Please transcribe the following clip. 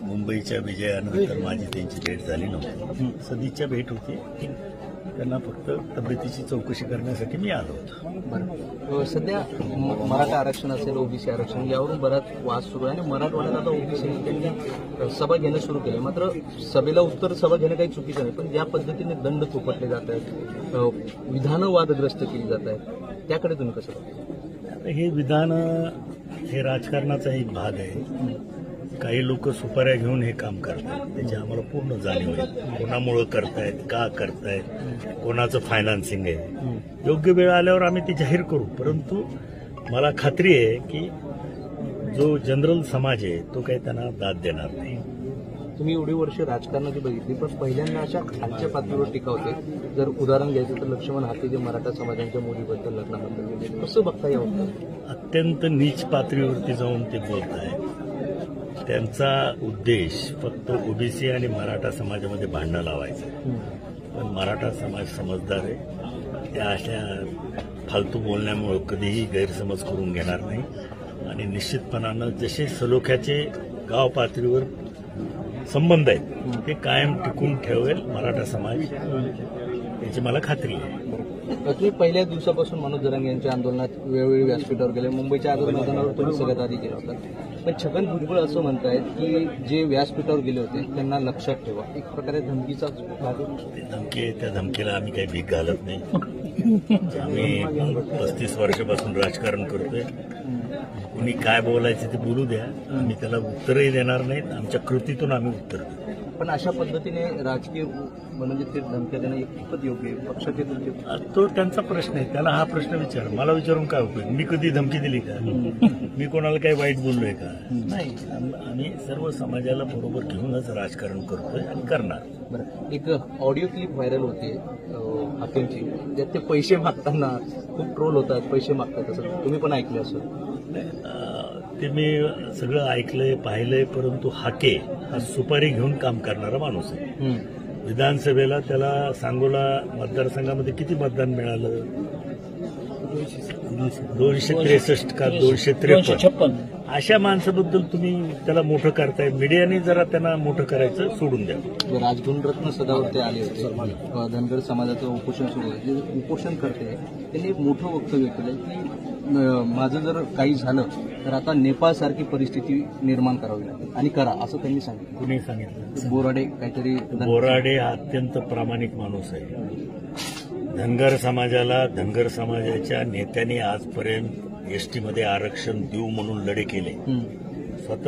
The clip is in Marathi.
मुंबईच्या विजयानंतर माझी त्यांची भेट झाली नव्हती. सदिच्छा भेट होती. त्यांना फक्त तब्येतीची चौकशी करण्यासाठी मी आलो होतो. बरं, सध्या मराठा आरक्षण असेल, ओबीसी आरक्षण यावरून बराच वाद सुरू आहे आणि मराठवाड्यात आता ओबीसी त्यांनी सभा घेणं सुरू केलं. मात्र सभेला उत्तर सभा घेणं काही चुकीचं नाही, पण ज्या पद्धतीने दंड थोपटले जात आहेत, विधानं वादग्रस्त केली जात आहेत, त्याकडे तुम्ही कसं बघता? हे विधान हे राजकारणाचा एक भाग आहे. काही लोक सुपाऱ्या घेऊन हे काम करतात, त्याची आम्हाला पूर्ण जाणीव आहे. कोणामुळं करतायत, का करतायत, कोणाचं फायनान्सिंग आहे. योग्य वेळ आल्यावर आम्ही ती जाहीर करू. परंतु मला खात्री आहे की जो जनरल समाज आहे तो काही त्यांना दाद देणार नाही. तुम्ही एवढी वर्ष राजकारणाची बघितली, पण पहिल्यांदा अशा खालच्या पातळीवर टीका होते. जर उदाहरण घ्यायचं तर लक्ष्मण हाते जे मराठा समाजाच्या मुलीबद्दल लग्नाबद्दल कसं बघता यावं? अत्यंत नीच पातळीवरती जाऊन ते बोलत आहेत. त्यांचा उद्देश फक्त ओबीसी आणि मराठा समाजामध्ये भांडणं लावायचं. पण मराठा समाज समजदार आहे. त्या अशा फालतू बोलण्यामुळे कधीही गैरसमज करून घेणार नाही आणि निश्चितपणानं जसे सलोख्याचे गाव पातळीवर संबंध आहेत ते कायम टिकून ठेवेल मराठा समाज, याची मला खात्री आहे. तुम्ही पहिल्या दिवसापासून मनोज जरांगे यांच्या आंदोलनात वेळोवेळी व्यासपीठावर गेले. मुंबईच्या आझाद मैदानावर तुम्ही सगळ्यात आधी गेला होता. पण छगन भुजबळ असं म्हणतायत की जे व्यासपीठावर गेले होते त्यांना लक्षात ठेवा. एक प्रकारे धमकीचा धमकी, त्या धमकीला आम्ही काही भीक घालत नाही. आम्ही 35 वर्षापासून राजकारण करतोय. कुणी काय बोलायचं ते बोलू द्या, आम्ही त्याला उत्तरही देणार नाहीत. आमच्या कृतीतून आम्ही उत्तर देऊ. पण अशा पद्धतीने राजकीय म्हणजे ते धमक्या देणं कितपत योग्य आहे? पक्षाचे तुमचे तो त्यांचा प्रश्न आहे, त्याला हा प्रश्न विचार. मला विचारून काय उपयोग? मी कधी धमकी दिली का? मी कोणाला काही वाईट बोललोय का? नाही. आम्ही सर्व समाजाला बरोबर घेऊनच राजकारण करतोय आणि करणार. बरं, एक ऑडिओ क्लिप व्हायरल होते हाकेंची, त्यात ते पैसे मागताना खूप ट्रोल होतात, पैसे मागतात असं तुम्ही पण ऐकले असं? ते मी सगळं ऐकलंय, पाहिलंय. परंतु हाके हा सुपारी घेऊन काम करणारा माणूस आहे. विधानसभेला त्याला सांगोला मतदारसंघामध्ये किती मतदान मिळालं? 263 का 253. अशा माणसाबद्दल तुम्ही त्याला मोठं करताय. मीडियाने जरा त्यांना मोठं करायचं सोडून द्या. राजगुणरत्न सदावर्ते आले होते. धनगर समाजाचं उपोषण सुरू आहे. जे उपोषण करते त्यांनी एक मोठं वक्तव्य केलं की माझं जर काही झालं तर आता नेपाळसारखी परिस्थिती निर्माण करावी लागेल आणि करा असं त्यांनी सांगितलं. कुणी सांगितलं? बोराडे काहीतरी. बोराडे हा अत्यंत प्रामाणिक माणूस आहे. धनगर समाजाच्या नेत्यांनी आजपर्यंत एसटीमध्ये आरक्षण देऊ म्हणून लढे केले. स्वतः